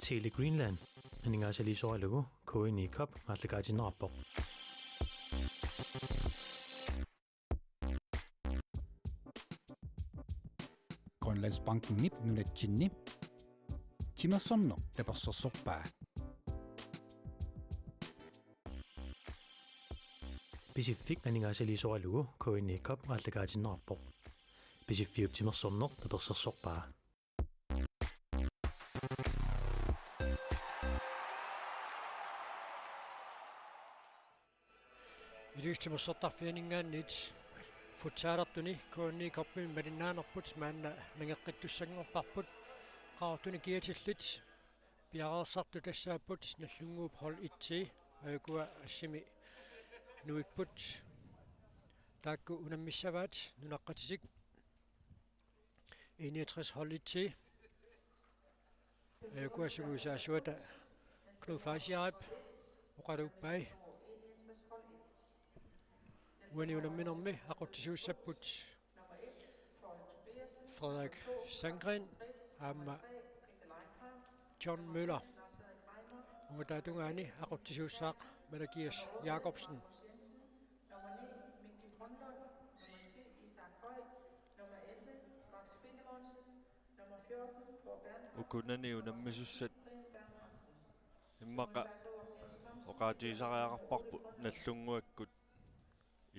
Tele Greenland. Aningaasali soilugu koini kop matlakaatinnerarpoq. Grønlandsbanken nip nunatsinni. Timersorno tapersorsorpaa. Pacific aningaasali soilugu koini kop matlakaatinnerarpoq. Pacific timersorno tapersorsorpaa. Ilustimosortarfianingaannit futsaalertuni koonni koppin malinnaanarput maanna nangeqqittussangorparput qaartuni kiatillit piareersartu tassaapput nallunguup hol itsi ayukua assimi nuikput taakku unammissavaat nunaqqatisik 61 hol itsi ayukua sunguisaasuata Knufaasiarip oqaluuppai Uani unamminermi aquttisuussapput Frederik Sandgren aamma John Møller ungatatungaani aquttisuussaaq Malakias Jacobsen ukunani unammissussat immaqa oqaatiisariaqarparpu nallunguakkut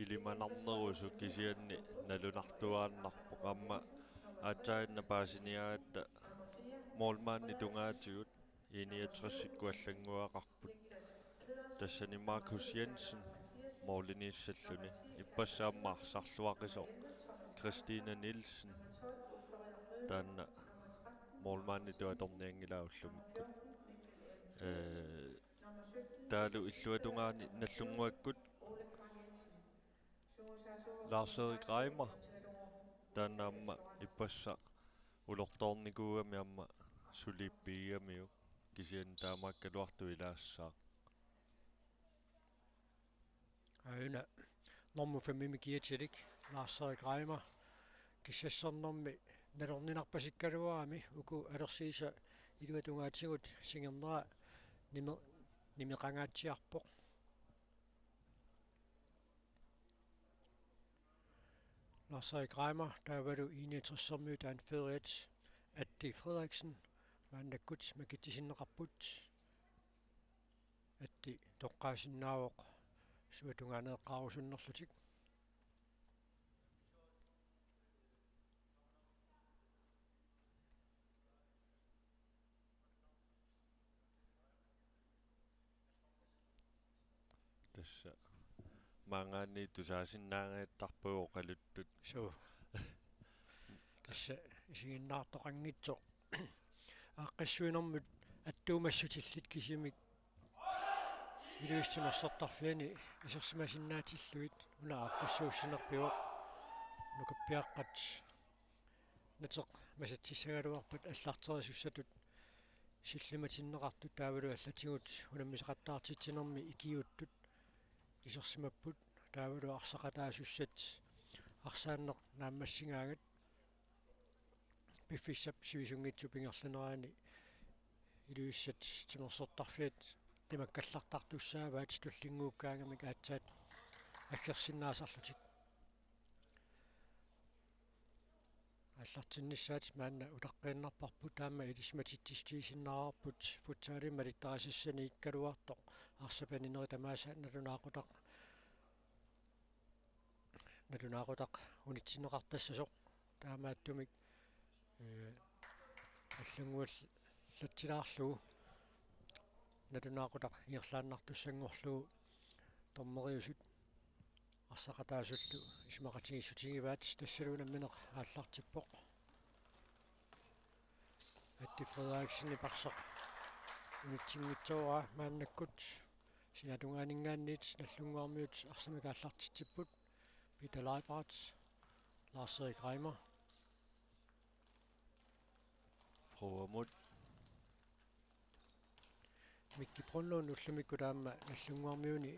ilimanarnerusu kisianni nalunartuaannarpoq amma aatsaanna paasiniagatta moolmaanni tungaatigut 61-sikkuallanguaqarput tassani Markus Jensen mooliniissalluni ippassaammaarsarluaqisoq Christina Nielsen taanna moolmaanni tuatorniangilaullumikku taalu illuatungaani nallunguakkut Lars-Erik Reimer taanna amma ippassa ulortoornikuugami amma sulippiigamiu kisian taamakkaluartu ilaassaa aina normu famimi kiatilik Lars-Erik Reimer kissassernermi nalorninarpasikkaluaami uku alersiisa iluatungaatigut singernera nimeqangaatsiarpoq Lars-Erik Reimer taavalu 61-sermiut anføriat Atti Frederiksen maannakkut makittisinneqarput Atti toqqaasinnaavoq suatungaaneeqqaarusunnerlutik tassa maangaanni tusaasinnaangaattarpugu qaluttut so kassa isiginnaartoqangitsoq aaqqassuinermut attuumassutilit kisimik iluistimersortarfiani isersimasinnaatiluit una aaqqassuussinerpiuq nukappiaqqat nateq masatsissagaluarpat аллартерисуссатут силлиматиннеқартут таавалу аллатигут унаммисеқаттаартитсинерми икиуттут кисерсимаппут таавалу арсақатаасуссат арсааннеқ нааммассингаагат пиффиссап сивисунгитсу пингерланераани илуиссат тимерсортарфиат тимаккаллартартуссааваат туллингууккаагамик аатсаат аггерсиннаасарлутик аллартиннissaat маанна улаққииннарпарпу таама илисматиттистиисиннаарпут футсаали малиттарасиссани иккалуартоқ арсапанинери тамааса налунаақутақ унитсинеқартассасоқ таамааттумик аллангуал латсилаарлугу налунаақутақ иерлааннартуссангорлугу тормериусут арсақатаасуллу исмақатигиссутигиваат тассалуунамминеқ ааллартиппоқ Atti Frederiksen ипарсеқ унитсингитсоора мааннаккут сиатунгаанингааниит наллунгуармиут арсамикааллартитсиппут Peter Leibhardt Lars-Erik Reimer Froamut Mikki Brunlund ullamikku taamma наллунгуармиуни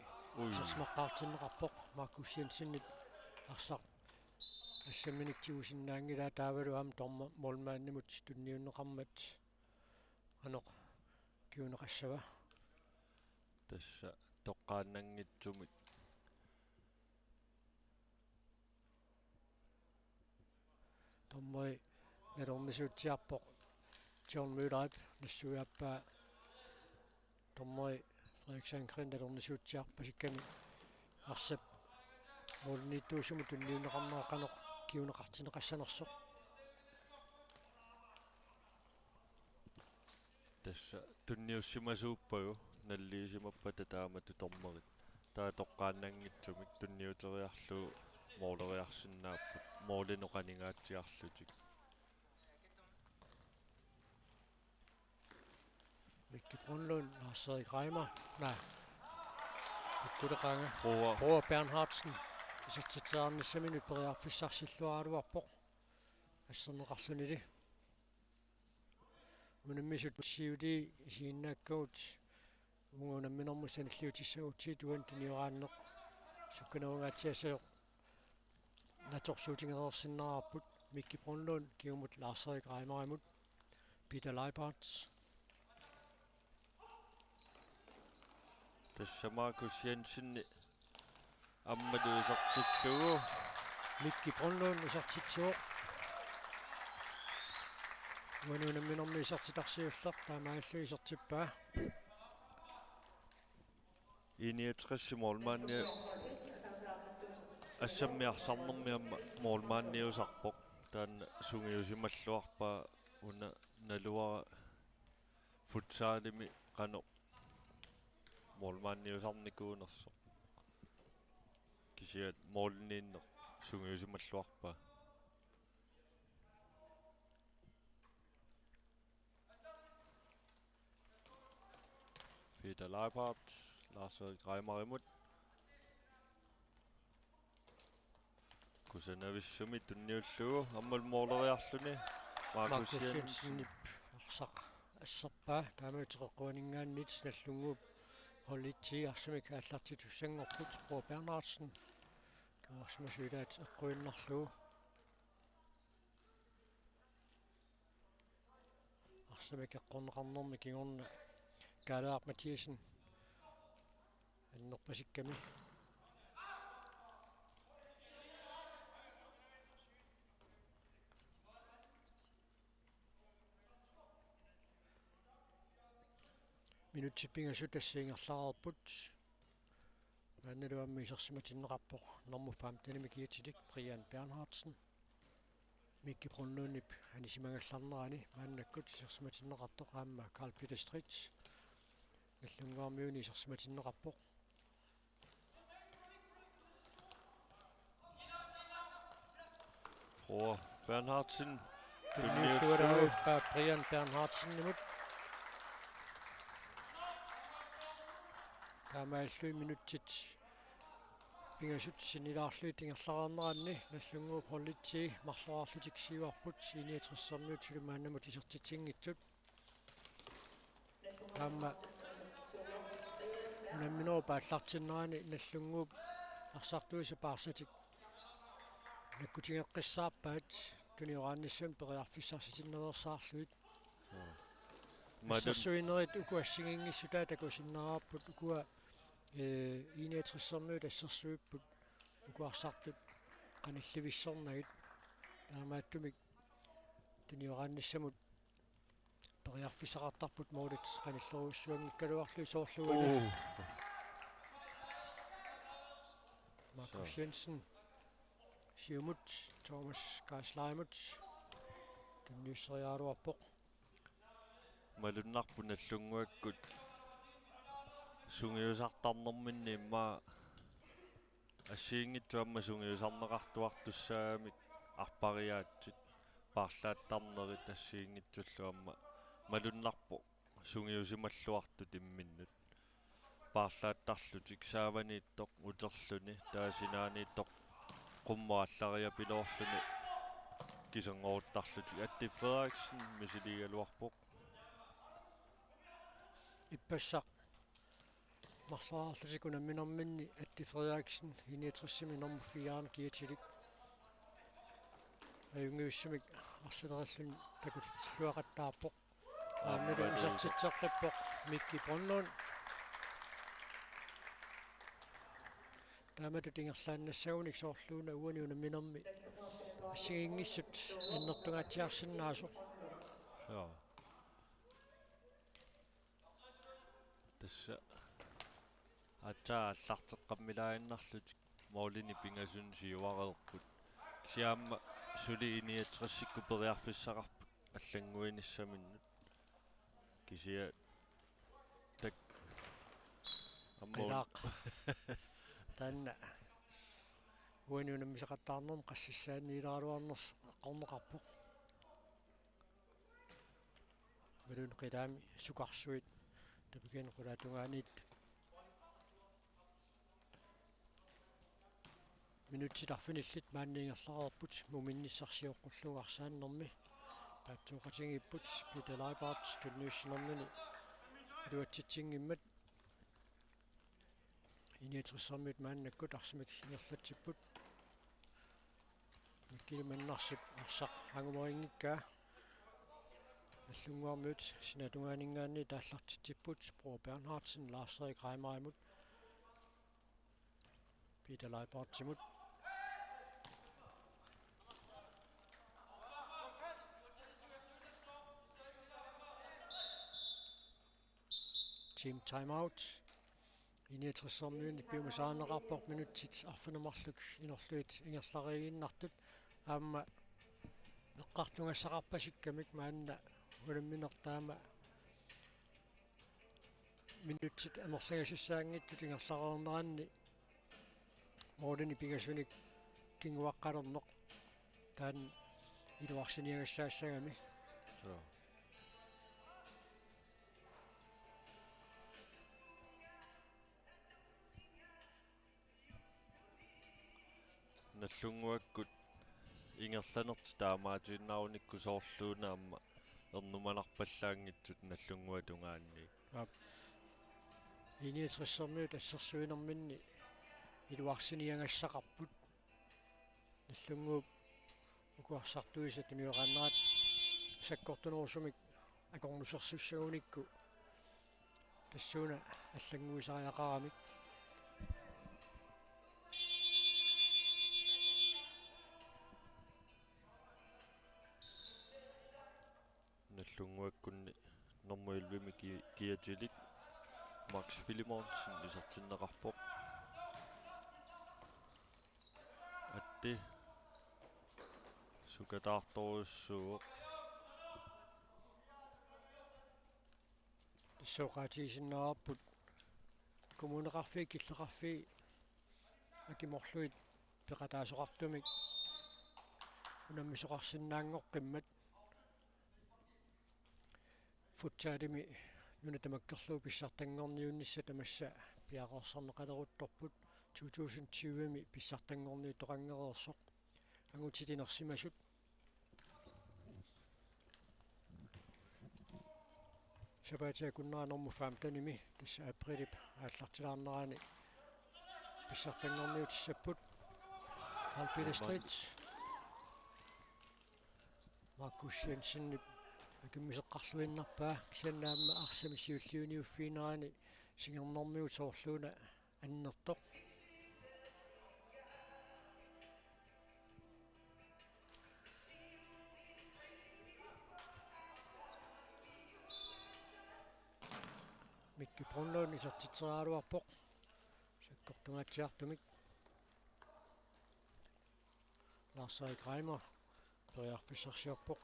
серсмаққаартиннеқарпоқ Markus Jensenit арсақ ассамминиктигусиннаангилаа таавалу аама торма молмааннимут тунниуннеқармат анеқ kiuneqassava tassa toqqaannanngitsumik tommoi nalornisuutiarpoq John Mødrup nassuiappaa tommoi Frederiksen Kren nalornisuutiarpasikkami arsap moolniittuusumut tunniuneqarneqanoq kiuneqartineqassanersoq tassa tunniussimasuuppagu nalliisimappa taamatu tormerit taa toqqaannanngitsumik tunniuteriarlu mooleriarsinnaappat moolinoqaningaatiarlutik Mikki Brunlund Lars Erik Reimer nej Gutteranga Roar Roar Bernhardsen isatsaarnissamini periarfissarsilluaruarpoq ассернеқарлунили унаммисут сиуди isiinnaakkuut унгунамминэрмус саниллиутиссагутсиит уантиниорааннеқ сукканаугаатиасеоқ наторсуутингерерсиннераарпут Mikki Brunlund kiumut Lars Erik Reimerimut Peter Leibarts tassa Markus Jensenni аммалуисартиллугу Mikki Brunlund isartitsuoq уанунамминэрми исартитарсиуллер таамааллу исартиппаа иниатрессу молмаанниа ассаммиарсарнэрмиамма молмаанниусарпоқ таанна сунгиусималлуарпаа уна налуара футсаалими қано молмаанниусарникуунерсоқ кисиат молнииннеқ сунгиусималлуарпаа Peter Leibhardt, Lars Erik Reimerimut кусанависсуми тунниуллугу аммал моолериарлүни Markus Jensen арсақ ассерпаа таамаутеққуанингааннит наллунгууп холлитси арсамик ааллартит уссангорпут Roar Bernhardsen каарсмасуилаат эққуиннарлугу арсамик эққорнеқарнерми кигорна Галаап Матиасен аннерпасикками минутсиппингасу тассиингерлаарпут наанналуамми исерсиматиннеқарпоқ нормуффаам таними киатилик Brian Bernhardsen Mikki Brunlunip анисимангалларнерани мааннаккут исерсиматиннеқартоқ аама Carl Peter Stritz наллунгаармиуни исерсиматиннеқарпоқ Roar Bernhardsen tunniulluarauippa Brian Bernhardsen nimut таамааллуи минутсит пингасут синилаарлуи тингерлараарнеранни наллунгуу холлитси марлораарлутик сиуарпут иниатрессэрмиут сулумааннамут исертитингитсут таама унамминоо пааллартиннерани наллунгууп арсартуиса паарсатик наккутингеққиссаарпаат туниораанниссуун периарфиссарситиннерерсаарлуит массуинерит укуассигингиссутаа такусиннераарпут укуа иниатрессэрмиут ассерсуиппут укуарсартут канилливиссорнагит таамааттумик туниораанниссамут периарфиссақартарпут моолит каниллеруссуангиккалуарлуи соорлугани Markus Jensen сиумут Thomas Geislaimut тунниуссериааруарпоқ малуннарпу наллунгуаккут сунгиусартарнэрминни имма ассиингитсуамма сунгиусарнеқартуартуссаамик арпариаатсит паарлааттарнерит ассиингитсуллуамма малуннарпу сунгиусималлуартут имминнут паарлааттарлутик сааванииттоқ утерлүни таасинаанииттоқ qummaallariya pilorluni kisangoruttarlutik Atti Frederiksen misiligaluarpoq иппассақ марлаарарлутикуна минэрминни Atti Frederiksen иниатрессими норму 4 киатилик аюнгиуссимик арсилераллун такутиллуақаттаарпоқ Aammilu isartitserlippoq Mikki Brunlund. Taamatu tingerlaannassaguni soorluuna uaniuna minermi assigiingissut annertungaatiarsinnaasoq. Ja. Tässä аллартеққаммилааннарлут моолини пингаsun сиуареерпут сиаама сули иниатрессикку периарфиссақарпут аллангуиниссаминнут кисия так Qilaq taanna uaniuna misaqattaarnerm qassissaanniilaaruarners eqqorneqarpoq malun qilaami suqarsuit tapigen qulatungaaniit minutilarfinillit maanniingerlaqerput muminnissarsiuqqullugarsaannermi taatsuuqatingipput Peter Leibart tunnuissinermini luatsitsinngimmat iniatrissarmit maannakkut arsimik ingerlatsipput mikkilumannarsit arsaq angumoriнгиккаа аллунгуармиут синатунгаанинггаанни тааллартитсиппут Bro Bernhardsen Lars-Erik Reimerimut Peter Leibartsimut team timeout iniatrissarmiuni piumusaaneqarpoq minutsit arfunumarluk inorluit ingerlariginnartut aamma eqqartungassaqarpasikkamik maanna ulamminertaama minutsit anerlagasissaangittut ingerlareerneranni moolini pingasunik kinguaqqalerneq taan iluarsiniagassaassagami Ja. Nallunguakkut ingerlanerti taamaatiinnarunikku soorluuna amma ernumanarpallaangitsut nallunguatungaanni. iniatrissarmiut assersuinerminni iluarsiniagassaqarput nallunguup ukuarsartuisat uniuqaannerat sakkortunerursumik akornusersussagunikku tassuuna аллангуисариақарамик Nallunguakkunni normuilvimi kiatilik Max Filimonsen isartinneqarpoq atti sukataartorussuuq тассооqaatiисиннаарпут коммунеқарфи киллеқарфи акиморлуит пеқатаасоқартумик унаммисоқарсинаангоққиммат футсаалими нунатамаккерлуу писсартангорниуннисса тамасса пиақорсарнеқалерутторпут 2020ми писсартангорни тоқангереерсоқ ангутитинерсимасут сабатиа куннаанорму фаамтаними тасса априлип ааллартилаарнерани писсартангорниутиссаппут Carl Peter Stritz Markus Jensenip акиммисеққарлуиннарпаа кисаннаама арсамиссиуллиуниуффиинерани сингернэрмиут соорлууна аннертоқ Mikki Brunlund исертитсерааруарпоқ саккортунгаатсиартумик Lars-Erik Reimer периарфиссарсиорпоқ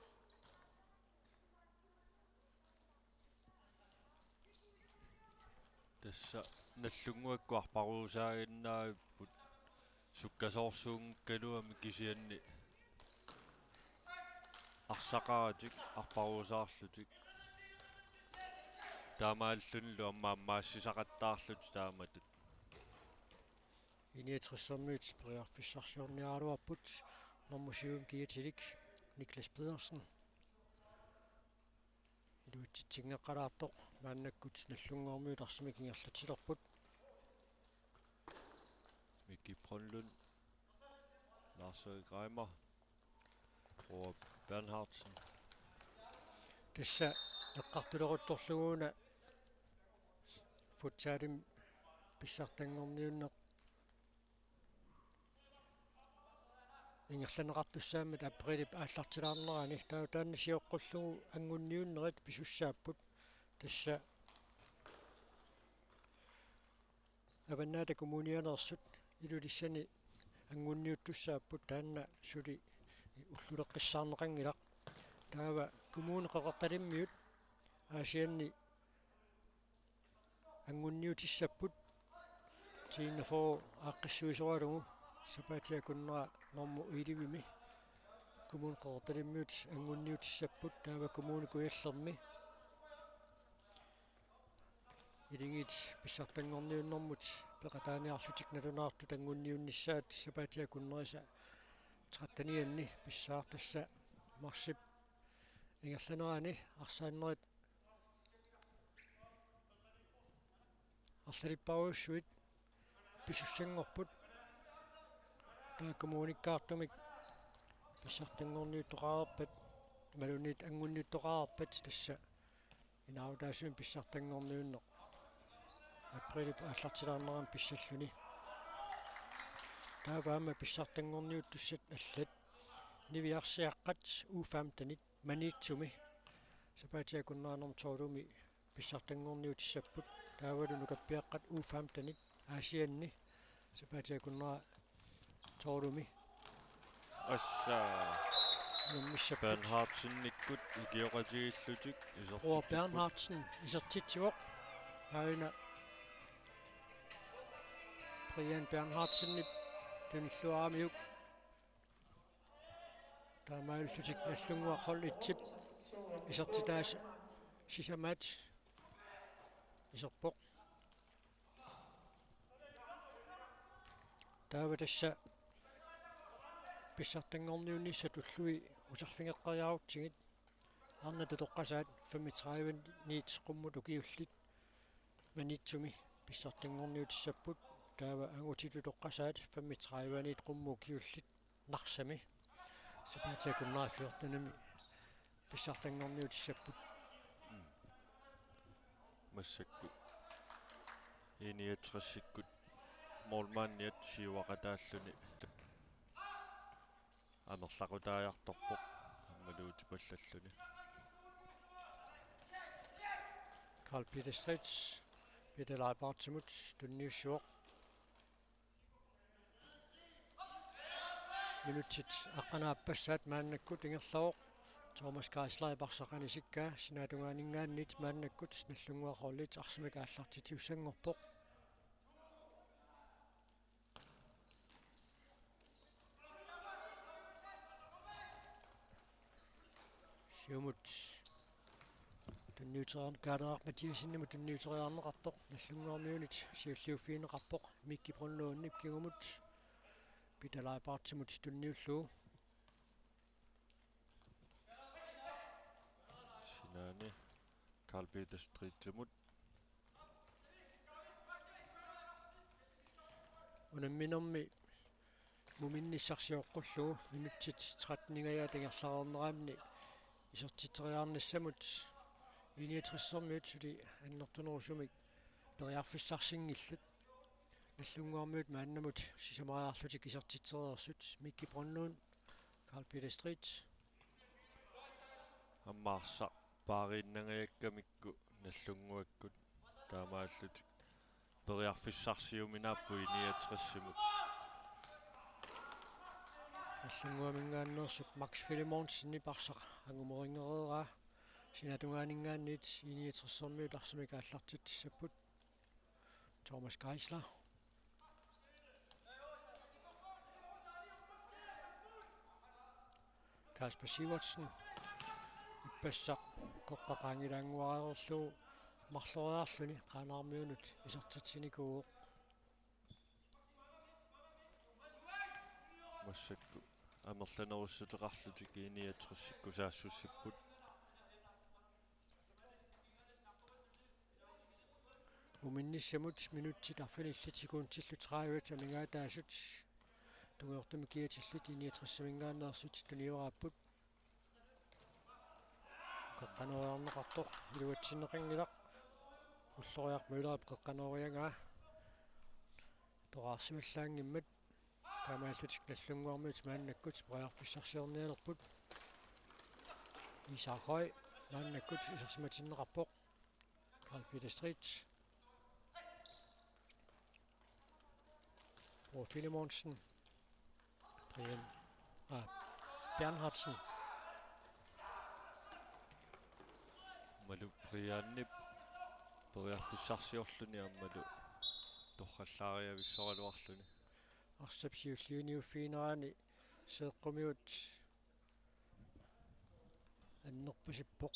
Tässä nallunguakkuarparuusaaginnaavut sukkasoorsuungikkaluami kisianni arsaqaratik arparuusaarlutik таамааллунлу аммаассисақаттаарлут тааматут iniatrissarmiut periarfissarsiorniaruarput normmusium kiatilik Niklas Pedersen iluutitsingeqqalaartoq maannakkut nallungoormiut arsimik ingerlatilerput Mikki Brunlund Lars-Erik Reimer og Bernhardsen tassa эққартулерутторлугуна футсаалим писсартангорниуннеқ ингерланеқартуссаамат априлип ааллартилаарнерани таанна сиоққуллугу ангунниуннерит писуссааппут тасса аваннаата коммунианерсут илулиссани ангунниуттуссааппут таанна сули уллулеққиссаарнеқангилақ таава коммуни қеқарталиммиут аасианни ангунниутиссаппут тииннафоо ааққиссуисориалугу сапаатиакуннера норму иливими коммуни қеқарталиммиут ангунниутиссаппут таава коммуни куяллерми илингит писсартангорниуннэрмут пеқатааниарлутик налунаарту тангунниунниссаат сапаатиакуннериса 13 писсаартасса марсип ингерланерани арсааннерит арсалиппауссуит писуссангорпут таа коммуникаартумик писсартангорниуттоқарерпат малунит ангунниуттоқарерпат тасса инаутаасуин писсартангорниуннеқ априлип ааллартилаарнерам писсаллуни тааваама писсартангорниуттуссат аллат нивиарсиаққат уфаамтанит маниитсуми сапаатиакуннеранерм тоолуми писсартангорниутиссаппут таавалу нукаппиаққат уфаамтанит аасианни сапаатиакуннера тоолуми асса нэммиссаппут Bernhardsenниккут игиоқатигиллутик Roar Bernhardsen isертитсуоқ аина Brian Bernhardsenнип туниллуарамиук таамааллутик наллунгуаққол isертитаас сисамат исерпоқ тааватасса писсартангорниуннисса туллуи усарфингеққариарутсигит арна тутоққасаат 35 нит қуммут укиуллит манитсуми писсартангорниутиссаппут таава ангутитутоққасаат 35 нит қумму укиуллит нарсами сапаатиакуннаафиортанами писсартангорниутиссаппут массакку иниатрессиккут молмаанниат сиуақатааллуни анерлақутаажарторпоқ аммалуути паллаллуни Carl Peter Stritz Peter Leibartsemut tunniussuoq минутит аққанааппассаат мааннаккут ингерлавоқ Thomas Geisler парсақанисиккаа синаатунгаанингааниит мааннаккут наллунгуақорлит арсимак ааллартитиуссангорпоқ сиумут тунниутеран каалеақ матиусиннаму тунниутериарнеқартоқ наллунгуармиунит сиуллиуффиинеқарпоқ микки пронлууннип кигумут питалай партимут тунниуллуу синаани Carl Peter Strittemut унамминерми муминниссарсиоққуллуу минутсит 13 тагерлаарнераамни исертитериарнассамут иниатрissермиут сули аннертунерусумик периарфиссарсингиллат наллунгуармиут мааннамут сисамариарлутик исертитериерсут микки пронлуун Carl Peter Stritz аммаарсақ паариннангаяккамикку наллунгуаккут таамааллутик периарфиссарсиуминааппу иниатрессимут наллунгуамингааннерсуп Max Filimonssenni парсақ ангуморингереераа синатунгаанингааниит иниатрissермиут арсимик ааллартит саппут Thomas Geisler Kasper Sivertsen иппассақ қоққақаангилаангуареерлуу марлориарлуни qaanаармиунут исертитсиникуу массакку амерланеруссутеқарлутик иниатрессикку саассуссиппут уминниссамут минутсит арфиниллитикуунтиллу 30 амингаатаасут тугеортуми киатиллит иниатрессамингааннерсут туниорааппут qeqqanuariarneqartoq iluatsinneqangilaq уллориармилерап qeqqanuariangaa тоқарсималлаангиммат таамааллутик наллунгуармит мааннаккут преарфиссарсиорниалерпут Isakøj мааннаккут исерсиматиннеқарпоқ Carl Peter Stritz Bo Filemonsen Brian Bernhardsen малу приааннип периарфиссарсиорлуни аммалу торраллаариависсоралуарлуни арсапсиуллиуниуффиинераани сеэққумиут аннерпасиппоқ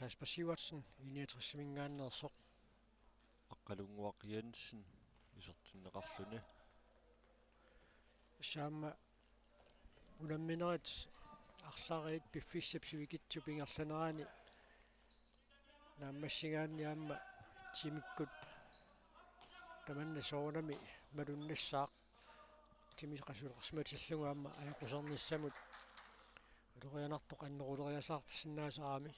Kasper Sivertsen 69-мингааннерсоқ аққалунгуақ Jensen исертиннеқарлуни saama unamminerit арлаариит пиффиссапсивикитсу пингерланераани нааммассигаанни аама тимиккут таманна соонами малуннассаақ тимисеқасулеқарсиматиллугу аама аякусерниссамут улерианартоқ аннерулериасаартиссиннаасараами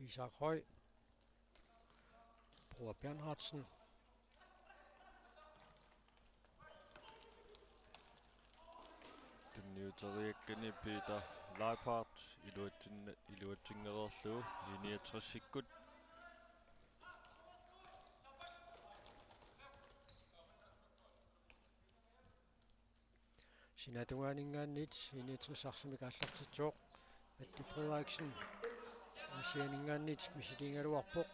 Isakøj Bror Bernhardsen Tunniuteriakkani Peter Leipart iluatingererluu 69-sikkut Sinatuaaningaannit 69-arsimik аллартитсооқ Matti Frederiksen Asianingaannit misiliingaluarpoq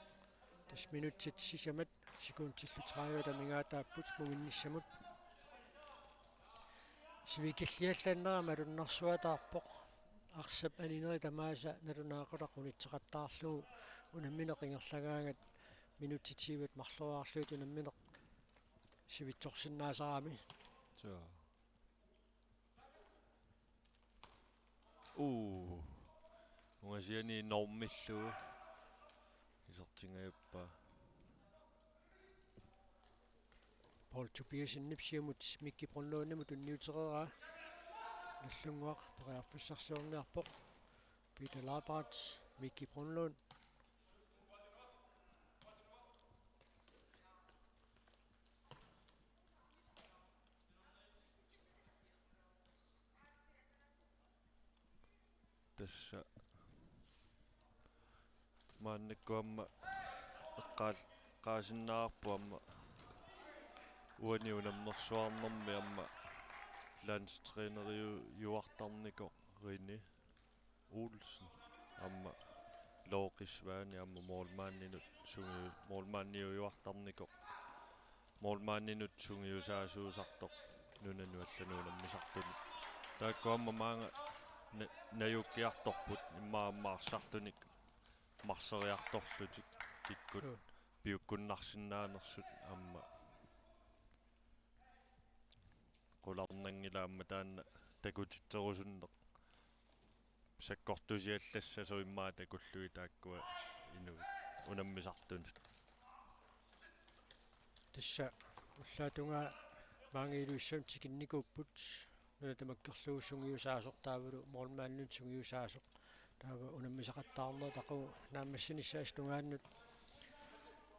tas minutsit sisamat sekuntillu 30 mingaataapпут muginnисsamut сивикиллиаллааннера малуннарсуатаарпоқ арсап анинери тамааса налунаақулақ унитсеқаттаарлугу унамминеқингерлагаангат минутитсиват марлуаарлуит унамминеқ сивитсорсиннаасарами så ungasiani normilluu isertingajuppa Paul Tobias innipsiamut Mikki Brunlundimut unniutereraa nallunguaq periarfissarsiorniarpoq Peter Leipart Mikki Brunlund tässä maannekkuamma eqqaasinnaarpuamma uaniunammersuarnermi amma landstræneriu juartarniko Rini Olsen amma Looqisvaani amma målmanninu sungiu målmanniu juartarniko målmanninut sungiusaasuusartoq nunanuallanuunammisartuni taakkuamma maanga najukkiartorput immaammaarсартуник марсериарторлутик киккут пиуккуннарсиннааnersut амма qulарнангилаамма таанна такутитсерусуннеq саккортусиаллассасу иммаа такуллуи тааккуа инуи унаммисартунут тасса уллаатунга маангиилуиссам тикинникууппут тамаккерлугуссунгиусаасоқ таавалу морнмааннут сунгиусаасоқ таава унаммисақаттаарнер тақу нааммассинissaas тунгааннут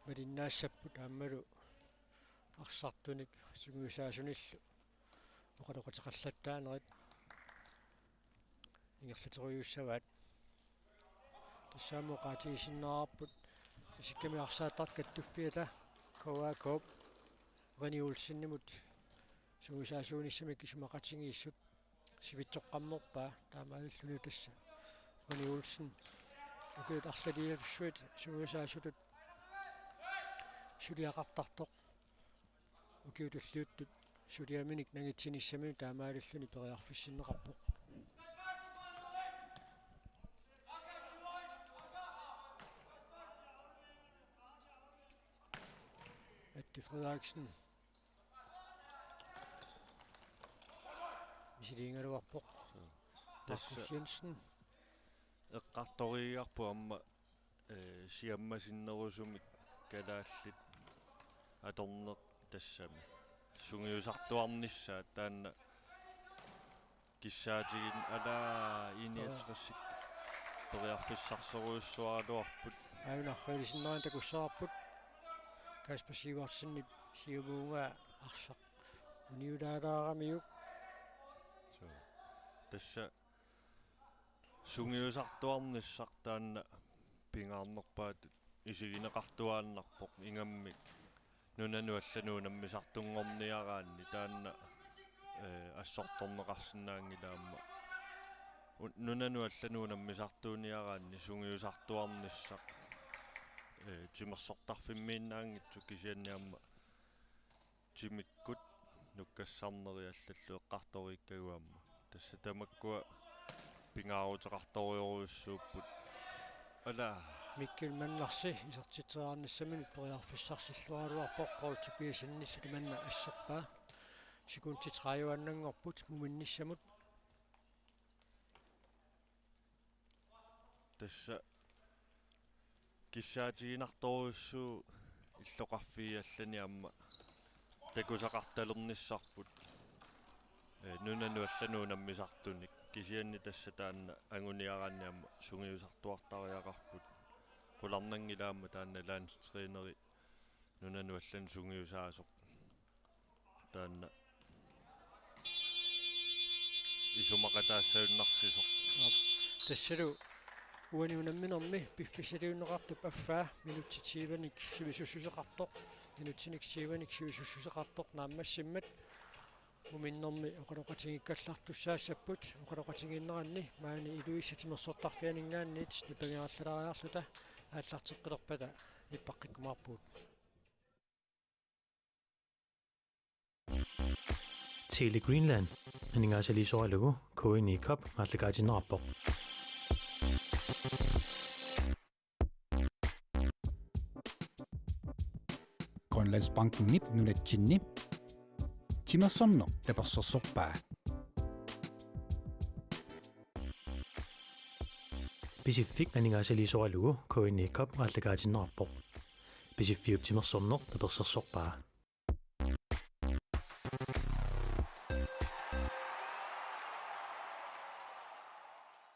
малиннаассаппут ааммалу арсартуник сунгиусаасуниллу оқалоқатеқаллаттаанерит ингерлатеруйуссаваат тассааму qaatigisиннаарпут исикками арсааттарт каттуффиата коакоп Rini Olsenнимут суусаасуунissамик кисумақатингииссут сивитсоққамморпаа таамааллуни тасса Rini Olsen укуут арлалиаффуит суусаасутут сулиақартартоқ укиутуллууттут сулиаминик нагитсиниссами таамааллуни периарфиссиннеқарпоқ Matti Frederiksen misiliingaluarpoq Markus Jensen эққарторииарпу амма сиаммасиннерусумик калааллит аторнеқ тассами сунгиусартуарниссаа таанна киссаатигин ала иниатрессик периарфиссарсоруйуссуаралуарпут аюнаррилисиннерин такуссаарпут Kasper Sivertsen сиумуунга арсақ униулаалаарамиук so тасса сунгиусартуарниссар таанна пингаарнерпаат исигинеқартуааннарпоқ ингамми нунануаллануунаммисартунгорниараанни таанна ассорторнеқарсинаангилаама нунануаллануунаммисартууниараанни сунгиусартуарниссақ тимерсортарфиммииннаангитсу кисианниамма тимиккут нуккассарнериаллаллу эққарториккагуамма тасса тамаккуа пингаарутеқарториоруйуссууппут ала Mikkel Manlarsi isartiteraarnissamini periarfissarsillualuarpoq portugiisinnissu manna asserpaa sikuntiterajuannangorput muminnissamut тасса киссаатигинарторуйуссуу иллоқарфиаллани амма такусақарталерниссарпут нунануаллануунаммисартуник кисианни тасса таанна ангуниараанниамма сунгиусартуартариақарпут qulарнангилаама таанна лаанстринери нунануаллан сунгиусаасоқ таанна исумақатаассауннарсисоқ тассалу уаниунамминерми пиффисалиуннеқартуп аффаа минутситиваник сивисуссусеқартоқ минутсиник сиваник сивисуссусеқартоқ нааммассиммат муминнерми оқалоқатингиккаллартуссаассаппут оқалоқатингиннеранни маани илуиссатимерсортарфианингаанниит нипагиарлалариарлута ааллартеққилерпата ниппаққиккумаарпуут Tele Greenland анигаасалисорилагу коини коп мааллагаатиннераппоқ Grønlandsbanken nip nunatsinni Timersorno tapersorsorpaa Pacific анигаасалисорилагу коини коп мааллагаатиннераппоқ Pacific timersorneq tapersorsorpaa